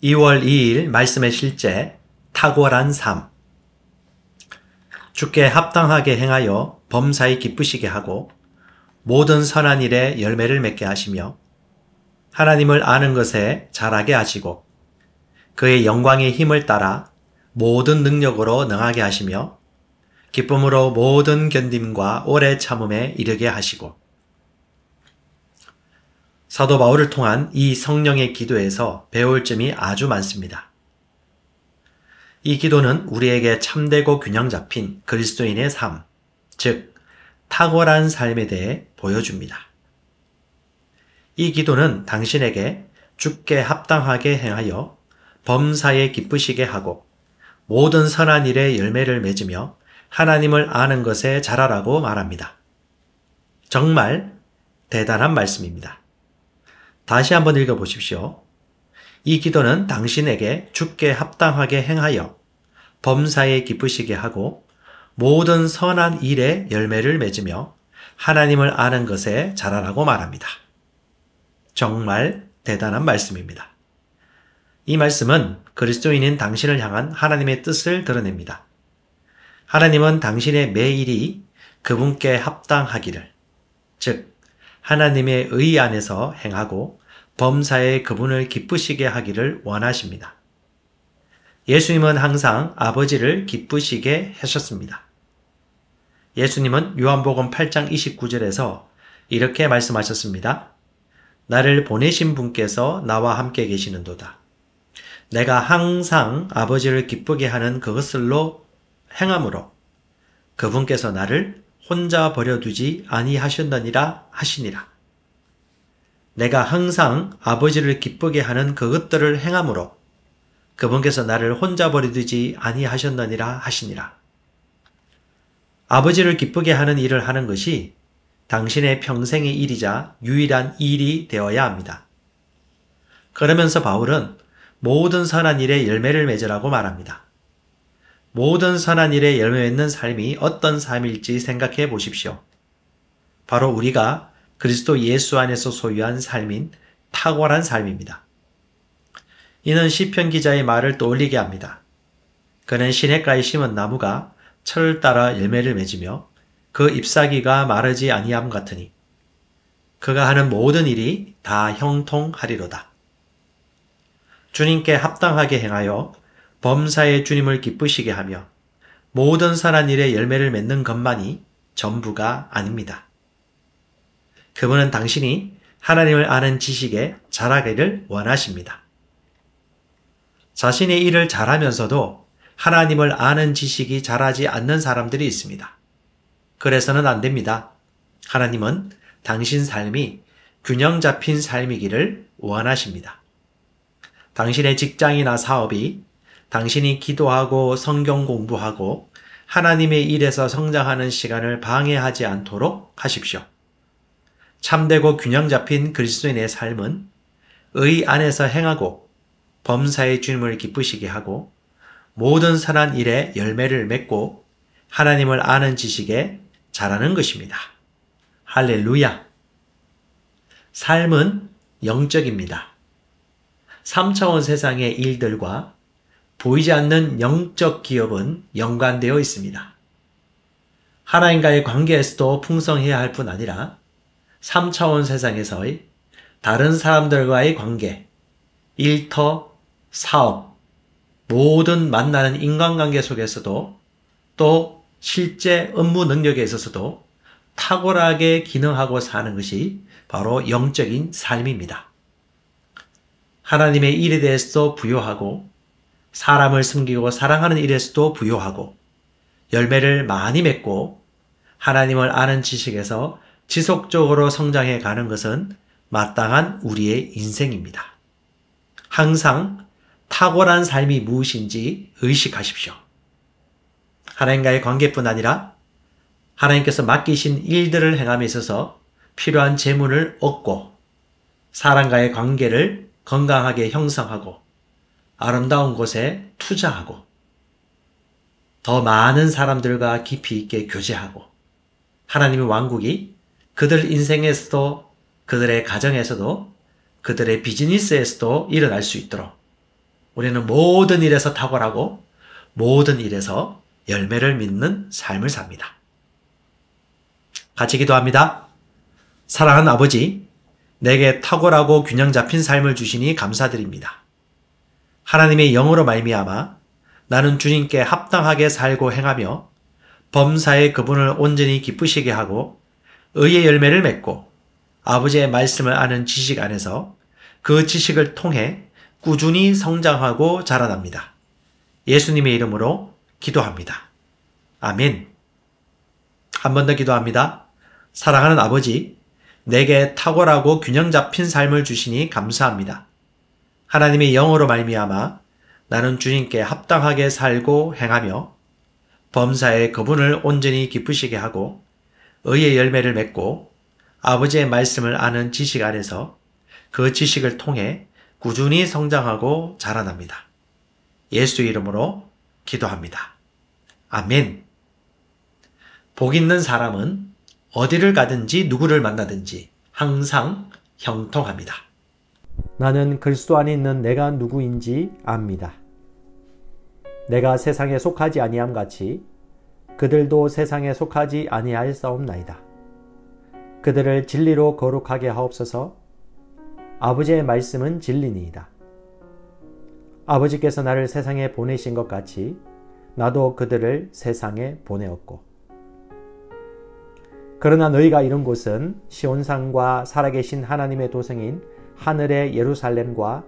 2월 2일 말씀의 실제 탁월한 삶. 주께 합당하게 행하여 범사에 기쁘시게 하고 모든 선한 일에 열매를 맺게 하시며 하나님을 아는 것에 자라게 하시고 그의 영광의 힘을 따라 모든 능력으로 능하게 하시며 기쁨으로 모든 견딤과 오래 참음에 이르게 하시고. 사도 바울을 통한 이 성령의 기도에서 배울 점이 아주 많습니다. 이 기도는 우리에게 참되고 균형 잡힌 그리스도인의 삶, 즉 탁월한 삶에 대해 보여줍니다. 이 기도는 당신에게 주께 합당하게 행하여 범사에 기쁘시게 하고 모든 선한 일에 열매를 맺으며 하나님을 아는 것에 자라라고 말합니다. 정말 대단한 말씀입니다. 다시 한번 읽어보십시오. 이 기도는 당신에게 주께 합당하게 행하여 범사에 기쁘시게 하고 모든 선한 일에 열매를 맺으며 하나님을 아는 것에 자라라고 말합니다. 정말 대단한 말씀입니다. 이 말씀은 그리스도인인 당신을 향한 하나님의 뜻을 드러냅니다. 하나님은 당신의 매일이 그분께 합당하기를, 즉 하나님의 의 안에서 행하고 범사에 그분을 기쁘시게 하기를 원하십니다. 예수님은 항상 아버지를 기쁘시게 하셨습니다. 예수님은 요한복음 8장 29절에서 이렇게 말씀하셨습니다. 나를 보내신 분께서 나와 함께 계시는도다. 내가 항상 아버지를 기쁘게 하는 그것을로 행함으로 그분께서 나를 혼자 버려두지 아니하셨느니라 하시니라. 내가 항상 아버지를 기쁘게 하는 그것들을 행함으로 그분께서 나를 혼자 버려두지 아니하셨느니라 하시니라. 아버지를 기쁘게 하는 일을 하는 것이 당신의 평생의 일이자 유일한 일이 되어야 합니다. 그러면서 바울은 모든 선한 일에 열매를 맺으라고 말합니다. 모든 선한 일에 열매 맺는 삶이 어떤 삶일지 생각해 보십시오. 바로 우리가 그리스도 예수 안에서 소유한 삶인 탁월한 삶입니다. 이는 시편 기자의 말을 떠올리게 합니다. 그는 시냇가에 심은 나무가 철을 따라 열매를 맺으며 그 잎사귀가 마르지 아니함 같으니 그가 하는 모든 일이 다 형통하리로다. 주님께 합당하게 행하여 범사에 주님을 기쁘시게 하며 모든 선한 일에 열매를 맺는 것만이 전부가 아닙니다. 그분은 당신이 하나님을 아는 지식에 자라기를 원하십니다. 자신의 일을 잘하면서도 하나님을 아는 지식이 자라지 않는 사람들이 있습니다. 그래서는 안 됩니다. 하나님은 당신 삶이 균형 잡힌 삶이기를 원하십니다. 당신의 직장이나 사업이 당신이 기도하고 성경 공부하고 하나님의 일에서 성장하는 시간을 방해하지 않도록 하십시오. 참되고 균형 잡힌 그리스도인의 삶은 의 안에서 행하고 범사의 주님을 기쁘시게 하고 모든 선한 일에 열매를 맺고 하나님을 아는 지식에 자라는 것입니다. 할렐루야! 삶은 영적입니다. 3차원 세상의 일들과 보이지 않는 영적 기업은 연관되어 있습니다. 하나님과의 관계에서도 풍성해야 할 뿐 아니라 3차원 세상에서의 다른 사람들과의 관계, 일터, 사업, 모든 만나는 인간관계 속에서도 또 실제 업무 능력에 있어서도 탁월하게 기능하고 사는 것이 바로 영적인 삶입니다. 하나님의 일에 대해서도 부요하고 사람을 섬기고 사랑하는 일에서도 부요하고 열매를 많이 맺고 하나님을 아는 지식에서 지속적으로 성장해 가는 것은 마땅한 우리의 인생입니다. 항상 탁월한 삶이 무엇인지 의식하십시오. 하나님과의 관계뿐 아니라 하나님께서 맡기신 일들을 행함에 있어서 필요한 재물을 얻고 사람과의 관계를 건강하게 형성하고 아름다운 곳에 투자하고 더 많은 사람들과 깊이 있게 교제하고 하나님의 왕국이 그들 인생에서도 그들의 가정에서도 그들의 비즈니스에서도 일어날 수 있도록 우리는 모든 일에서 탁월하고 모든 일에서 열매를 맺는 삶을 삽니다. 같이 기도합니다. 사랑하는 아버지, 내게 탁월하고 균형 잡힌 삶을 주시니 감사드립니다. 하나님의 영으로 말미암아 나는 주님께 합당하게 살고 행하며 범사의 그분을 온전히 기쁘시게 하고 의의 열매를 맺고 아버지의 말씀을 아는 지식 안에서 그 지식을 통해 꾸준히 성장하고 자라납니다. 예수님의 이름으로 기도합니다. 아멘. 한 번 더 기도합니다. 사랑하는 아버지, 내게 탁월하고 균형 잡힌 삶을 주시니 감사합니다. 하나님의 영으로 말미암아 나는 주님께 합당하게 살고 행하며 범사에 그분을 온전히 기쁘시게 하고 의의 열매를 맺고 아버지의 말씀을 아는 지식 안에서 그 지식을 통해 꾸준히 성장하고 자라납니다. 예수 이름으로 기도합니다. 아멘. 복 있는 사람은 어디를 가든지 누구를 만나든지 항상 형통합니다. 나는 그리스도 안에 있는 내가 누구인지 압니다. 내가 세상에 속하지 아니함 같이 그들도 세상에 속하지 아니할 싸움나이다. 그들을 진리로 거룩하게 하옵소서. 아버지의 말씀은 진리니이다. 아버지께서 나를 세상에 보내신 것 같이 나도 그들을 세상에 보내었고, 그러나 너희가 이른 곳은 시온산과 살아계신 하나님의 도성인 하늘의 예루살렘과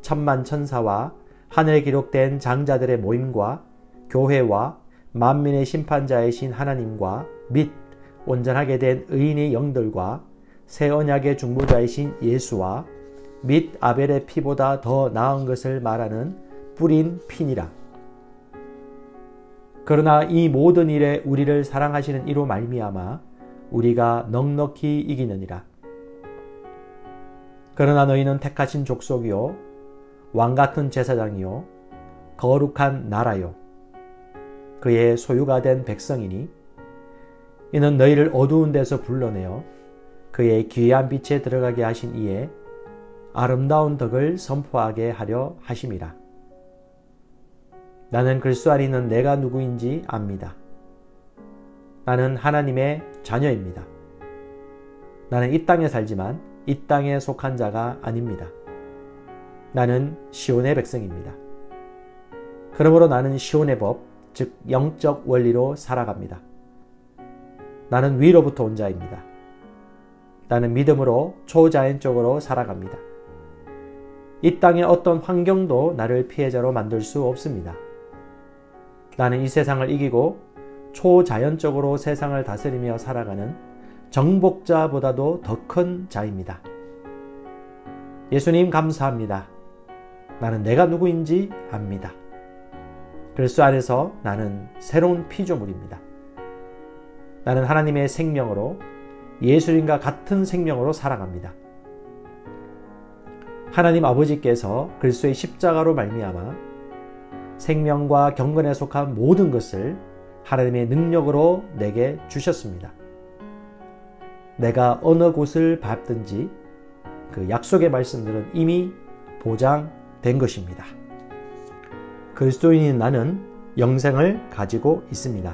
천만 천사와 하늘에 기록된 장자들의 모임과 교회와 만민의 심판자이신 하나님과 및 온전하게 된 의인의 영들과 새 언약의 중보자이신 예수와 및 아벨의 피보다 더 나은 것을 말하는 뿌린 피니라. 그러나 이 모든 일에 우리를 사랑하시는 이로 말미암아 우리가 넉넉히 이기느니라. 그러나 너희는 택하신 족속이요 왕같은 제사장이요 거룩한 나라요 그의 소유가 된 백성이니 이는 너희를 어두운 데서 불러내어 그의 귀한 빛에 들어가게 하신 이에 아름다운 덕을 선포하게 하려 하심이라. 나는 그리스도 안에 있는 내가 누구인지 압니다. 나는 하나님의 자녀입니다. 나는 이 땅에 살지만 이 땅에 속한 자가 아닙니다. 나는 시온의 백성입니다. 그러므로 나는 시온의 법, 즉 영적 원리로 살아갑니다. 나는 위로부터 온 자입니다. 나는 믿음으로 초자연적으로 살아갑니다. 이 땅의 어떤 환경도 나를 피해자로 만들 수 없습니다. 나는 이 세상을 이기고 초자연적으로 세상을 다스리며 살아가는 정복자보다도 더 큰 자입니다. 예수님 감사합니다. 나는 내가 누구인지 압니다. 그리스도 안에서 나는 새로운 피조물입니다. 나는 하나님의 생명으로 예수님과 같은 생명으로 살아갑니다. 하나님 아버지께서 그리스도의 십자가로 말미암아 생명과 경건에 속한 모든 것을 하나님의 능력으로 내게 주셨습니다. 내가 어느 곳을 밟든지 그 약속의 말씀들은 이미 보장된 것입니다. 그리스도인인 나는 영생을 가지고 있습니다.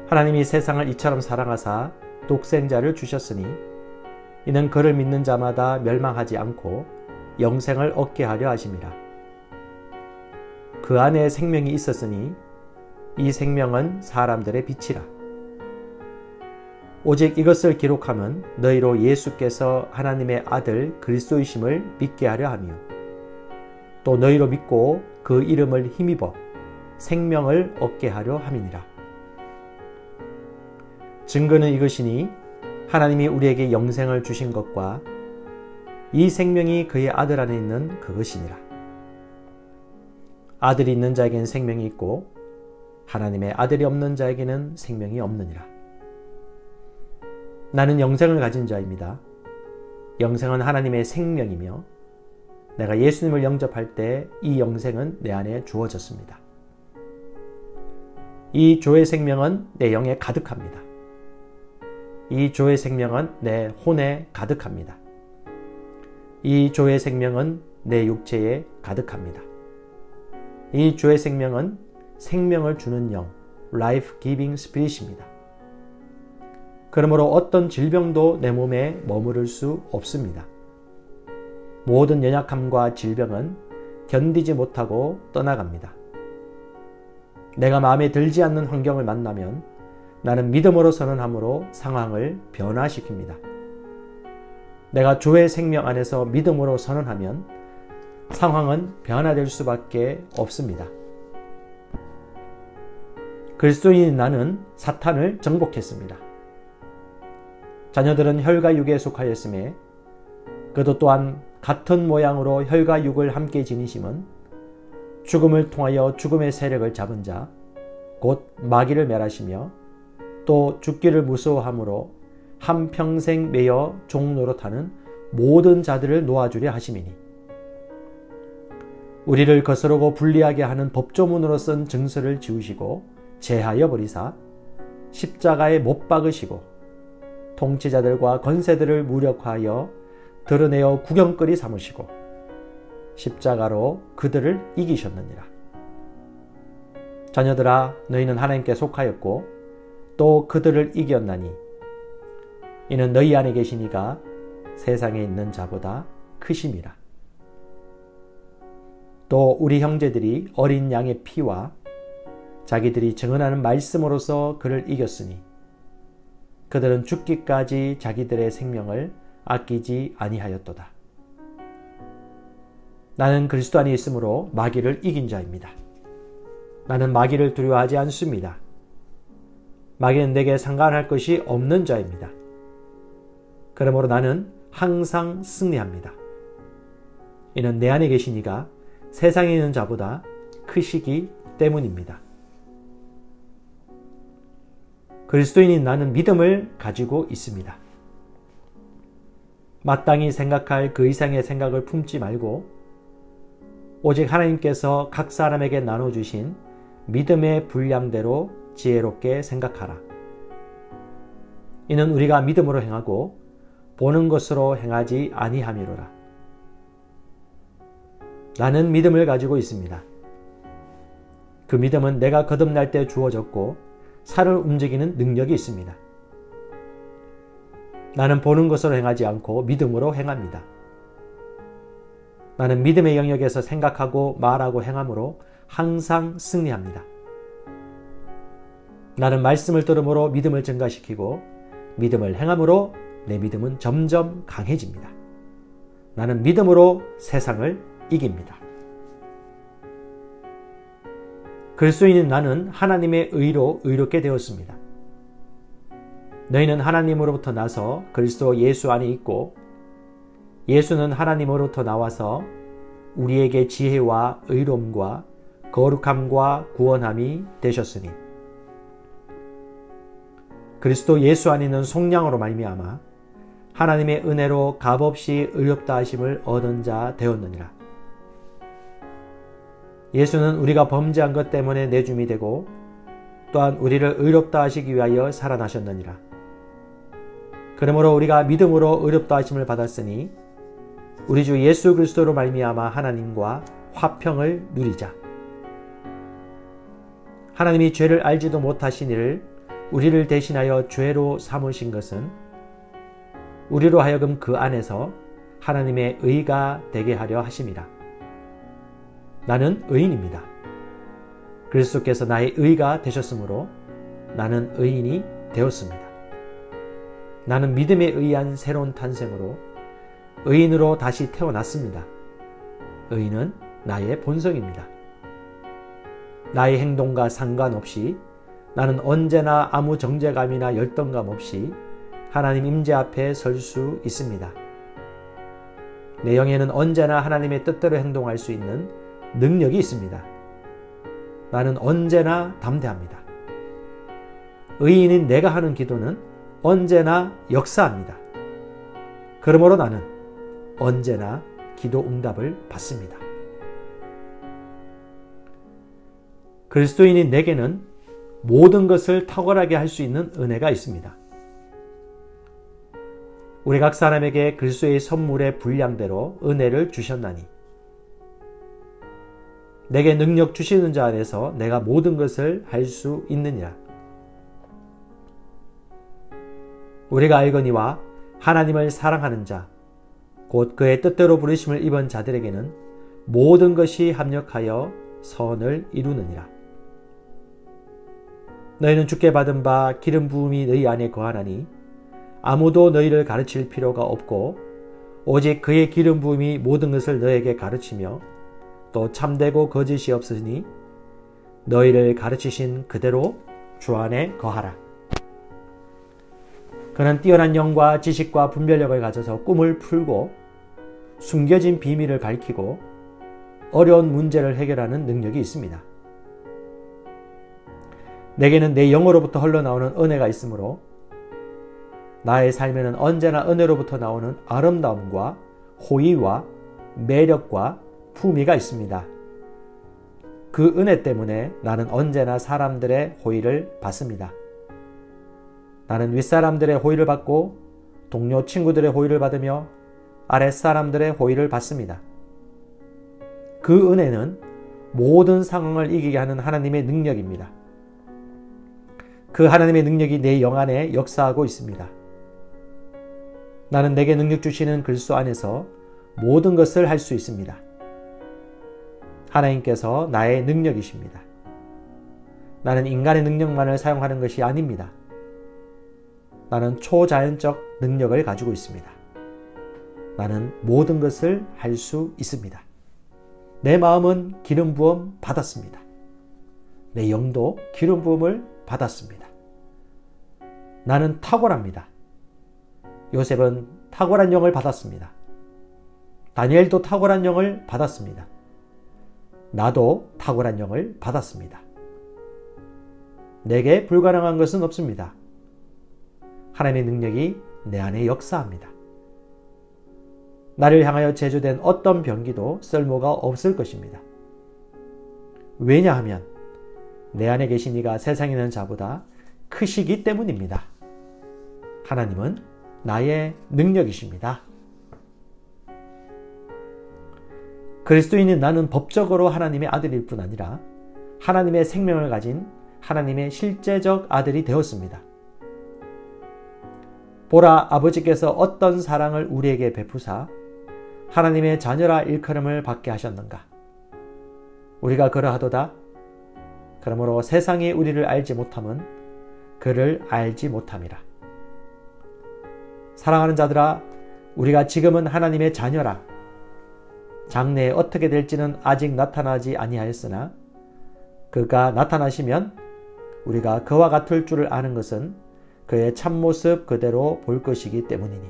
하나님이 세상을 이처럼 사랑하사 독생자를 주셨으니 이는 그를 믿는 자마다 멸망하지 않고 영생을 얻게 하려 하심이라. 그 안에 생명이 있었으니 이 생명은 사람들의 빛이라. 오직 이것을 기록함은 너희로 예수께서 하나님의 아들 그리스도이심을 믿게 하려 하며 또 너희로 믿고 그 이름을 힘입어 생명을 얻게 하려 함이니라. 증거는 이것이니 하나님이 우리에게 영생을 주신 것과 이 생명이 그의 아들 안에 있는 그것이니라. 아들이 있는 자에게는 생명이 있고 하나님의 아들이 없는 자에게는 생명이 없느니라. 나는 영생을 가진 자입니다. 영생은 하나님의 생명이며 내가 예수님을 영접할 때 이 영생은 내 안에 주어졌습니다. 이 조의 생명은 내 영에 가득합니다. 이 조의 생명은 내 혼에 가득합니다. 이 조의 생명은 내 육체에 가득합니다. 이 주의 생명은 생명을 주는 영, Life Giving Spirit입니다. 그러므로 어떤 질병도 내 몸에 머무를 수 없습니다. 모든 연약함과 질병은 견디지 못하고 떠나갑니다. 내가 마음에 들지 않는 환경을 만나면 나는 믿음으로 선언함으로 상황을 변화시킵니다. 내가 주의 생명 안에서 믿음으로 선언하면 상황은 변화될 수밖에 없습니다. 그리스도인인 나는 사탄을 정복했습니다. 자녀들은 혈과 육에 속하였음에 그도 또한 같은 모양으로 혈과 육을 함께 지니심은 죽음을 통하여 죽음의 세력을 잡은 자, 곧 마귀를 멸하시며 또 죽기를 무서워함으로 한평생 매여 종노릇하는 모든 자들을 놓아주려 하심이니 우리를 거스르고 불리하게 하는 법조문으로 쓴 증서를 지우시고 제하여 버리사 십자가에 못 박으시고 통치자들과 권세들을 무력화하여 드러내어 구경거리 삼으시고 십자가로 그들을 이기셨느니라. 자녀들아, 너희는 하나님께 속하였고 또 그들을 이겼나니 이는 너희 안에 계신 이가 세상에 있는 자보다 크심이라. 또 우리 형제들이 어린 양의 피와 자기들이 증언하는 말씀으로서 그를 이겼으니 그들은 죽기까지 자기들의 생명을 아끼지 아니하였도다. 나는 그리스도 안에 있으므로 마귀를 이긴 자입니다. 나는 마귀를 두려워하지 않습니다. 마귀는 내게 상관할 것이 없는 자입니다. 그러므로 나는 항상 승리합니다. 이는 내 안에 계신 이가 세상에 있는 자보다 크시기 때문입니다. 그리스도인인 나는 믿음을 가지고 있습니다. 마땅히 생각할 그 이상의 생각을 품지 말고 오직 하나님께서 각 사람에게 나눠주신 믿음의 분량대로 지혜롭게 생각하라. 이는 우리가 믿음으로 행하고 보는 것으로 행하지 아니함이로라. 나는 믿음을 가지고 있습니다. 그 믿음은 내가 거듭날 때 주어졌고 살을 움직이는 능력이 있습니다. 나는 보는 것으로 행하지 않고 믿음으로 행합니다. 나는 믿음의 영역에서 생각하고 말하고 행함으로 항상 승리합니다. 나는 말씀을 들음으로 믿음을 증가시키고 믿음을 행함으로 내 믿음은 점점 강해집니다. 나는 믿음으로 세상을 이깁니다. 그리스도인인 나는 하나님의 의로 의롭게 되었습니다. 너희는 하나님으로부터 나서 그리스도 예수 안에 있고 예수는 하나님으로부터 나와서 우리에게 지혜와 의로움과 거룩함과 구원함이 되셨으니 그리스도 예수 안에 있는 속량으로 말미암아 하나님의 은혜로 값없이 의롭다 하심을 얻은 자 되었느니라. 예수는 우리가 범죄한 것 때문에 내줌이 되고 또한 우리를 의롭다 하시기 위하여 살아나셨느니라. 그러므로 우리가 믿음으로 의롭다 하심을 받았으니 우리 주 예수 그리스도로 말미암아 하나님과 화평을 누리자. 하나님이 죄를 알지도 못하신 이를 우리를 대신하여 죄로 삼으신 것은 우리로 하여금 그 안에서 하나님의 의가 되게 하려 하심이라. 나는 의인입니다. 그리스도께서 나의 의가 되셨으므로 나는 의인이 되었습니다. 나는 믿음에 의한 새로운 탄생으로 의인으로 다시 태어났습니다. 의인은 나의 본성입니다. 나의 행동과 상관없이 나는 언제나 아무 정죄감이나 열등감 없이 하나님 임재 앞에 설 수 있습니다. 내 영에는 언제나 하나님의 뜻대로 행동할 수 있는 능력이 있습니다. 나는 언제나 담대합니다. 의인인 내가 하는 기도는 언제나 역사합니다. 그러므로 나는 언제나 기도 응답을 받습니다. 그리스도인인 내게는 모든 것을 탁월하게 할 수 있는 은혜가 있습니다. 우리 각 사람에게 그리스도의 선물의 분량대로 은혜를 주셨나니 내게 능력 주시는 자 안에서 내가 모든 것을 할 수 있느니라. 우리가 알거니와 하나님을 사랑하는 자, 곧 그의 뜻대로 부르심을 입은 자들에게는 모든 것이 합력하여 선을 이루느니라. 너희는 주께 받은 바 기름 부음이 너희 안에 거하나니 아무도 너희를 가르칠 필요가 없고 오직 그의 기름 부음이 모든 것을 너에게 가르치며 또 참되고 거짓이 없으니 너희를 가르치신 그대로 주 안에 거하라. 그는 뛰어난 영과 지식과 분별력을 가져서 꿈을 풀고 숨겨진 비밀을 밝히고 어려운 문제를 해결하는 능력이 있습니다. 내게는 내 영으로부터 흘러나오는 은혜가 있으므로 나의 삶에는 언제나 은혜로부터 나오는 아름다움과 호의와 매력과 품위가 있습니다. 그 은혜 때문에 나는 언제나 사람들의 호의를 받습니다. 나는 윗사람들의 호의를 받고 동료 친구들의 호의를 받으며 아랫사람들의 호의를 받습니다. 그 은혜는 모든 상황을 이기게 하는 하나님의 능력입니다. 그 하나님의 능력이 내 영 안에 역사하고 있습니다. 나는 내게 능력 주시는 그리스도 안에서 모든 것을 할 수 있습니다. 하나님께서 나의 능력이십니다. 나는 인간의 능력만을 사용하는 것이 아닙니다. 나는 초자연적 능력을 가지고 있습니다. 나는 모든 것을 할 수 있습니다. 내 마음은 기름 부음 받았습니다. 내 영도 기름 부음을 받았습니다. 나는 탁월합니다. 요셉은 탁월한 영을 받았습니다. 다니엘도 탁월한 영을 받았습니다. 나도 탁월한 영을 받았습니다. 내게 불가능한 것은 없습니다. 하나님의 능력이 내 안에 역사합니다. 나를 향하여 제조된 어떤 병기도 쓸모가 없을 것입니다. 왜냐하면 내 안에 계신 이가 세상에 있는 자보다 크시기 때문입니다. 하나님은 나의 능력이십니다. 그리스도인인 나는 법적으로 하나님의 아들일 뿐 아니라 하나님의 생명을 가진 하나님의 실제적 아들이 되었습니다. 보라, 아버지께서 어떤 사랑을 우리에게 베푸사 하나님의 자녀라 일컬음을 받게 하셨는가. 우리가 그러하도다. 그러므로 세상이 우리를 알지 못함은 그를 알지 못함이라. 사랑하는 자들아, 우리가 지금은 하나님의 자녀라. 장래에 어떻게 될지는 아직 나타나지 아니하였으나 그가 나타나시면 우리가 그와 같을 줄을 아는 것은 그의 참모습 그대로 볼 것이기 때문이니.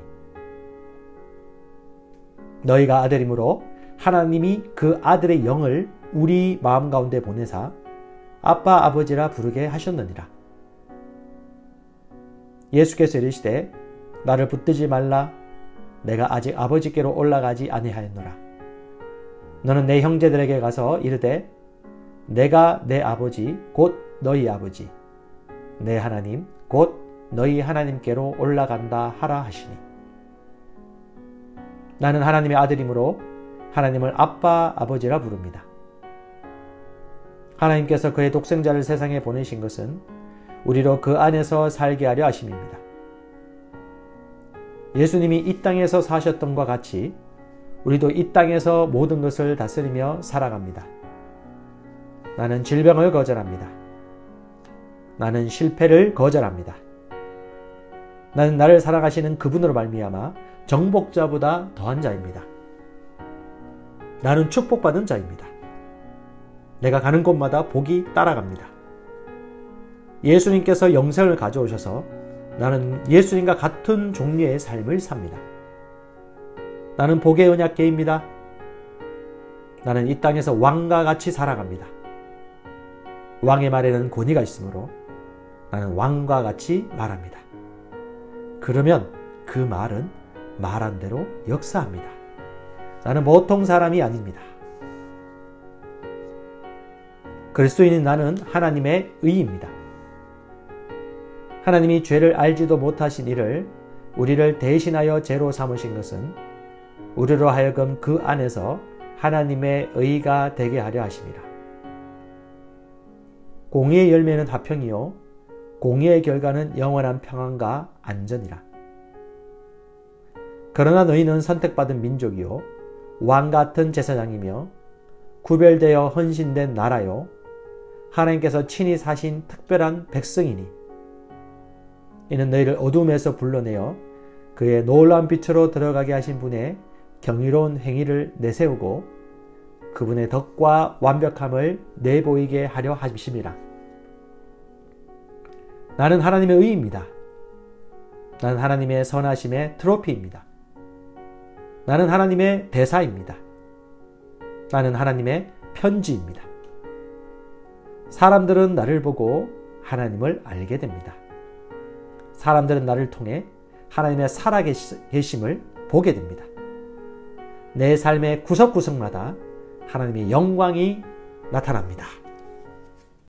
너희가 아들이므로 하나님이 그 아들의 영을 우리 마음 가운데 보내사 아빠 아버지라 부르게 하셨느니라. 예수께서 이르시되 나를 붙들지 말라. 내가 아직 아버지께로 올라가지 아니하였노라. 너는 내 형제들에게 가서 이르되 내가 내 아버지 곧 너희 아버지 내 하나님 곧 너희 하나님께로 올라간다 하라 하시니. 나는 하나님의 아들이므로 하나님을 아빠 아버지라 부릅니다. 하나님께서 그의 독생자를 세상에 보내신 것은 우리로 그 안에서 살게 하려 하심입니다. 예수님이 이 땅에서 사셨던 것과 같이 우리도 이 땅에서 모든 것을 다스리며 살아갑니다. 나는 질병을 거절합니다. 나는 실패를 거절합니다. 나는 나를 사랑하시는 그분으로 말미암아 정복자보다 더한 자입니다. 나는 축복받은 자입니다. 내가 가는 곳마다 복이 따라갑니다. 예수님께서 영생을 가져오셔서 나는 예수님과 같은 종류의 삶을 삽니다. 나는 복의 언약궤입니다. 나는 이 땅에서 왕과 같이 살아갑니다. 왕의 말에는 권위가 있으므로 나는 왕과 같이 말합니다. 그러면 그 말은 말한 대로 역사합니다. 나는 보통 사람이 아닙니다. 그리스도인인 나는 하나님의 의입니다. 하나님이 죄를 알지도 못하신 이를 우리를 대신하여 죄로 삼으신 것은 우리로 하여금 그 안에서 하나님의 의가 되게 하려 하심이라. 공의의 열매는 화평이요 공의의 결과는 영원한 평안과 안전이라. 그러나 너희는 선택받은 민족이요 왕같은 제사장이며 구별되어 헌신된 나라요 하나님께서 친히 사신 특별한 백성이니 이는 너희를 어둠에서 불러내어 그의 놀라운 빛으로 들어가게 하신 분의 경이로운 행위를 내세우고 그분의 덕과 완벽함을 내보이게 하려 하심이라. 나는 하나님의 의입니다. 나는 하나님의 선하심의 트로피입니다. 나는 하나님의 대사입니다. 나는 하나님의 편지입니다. 사람들은 나를 보고 하나님을 알게 됩니다. 사람들은 나를 통해 하나님의 살아계심을 보게 됩니다. 내 삶의 구석구석마다 하나님의 영광이 나타납니다.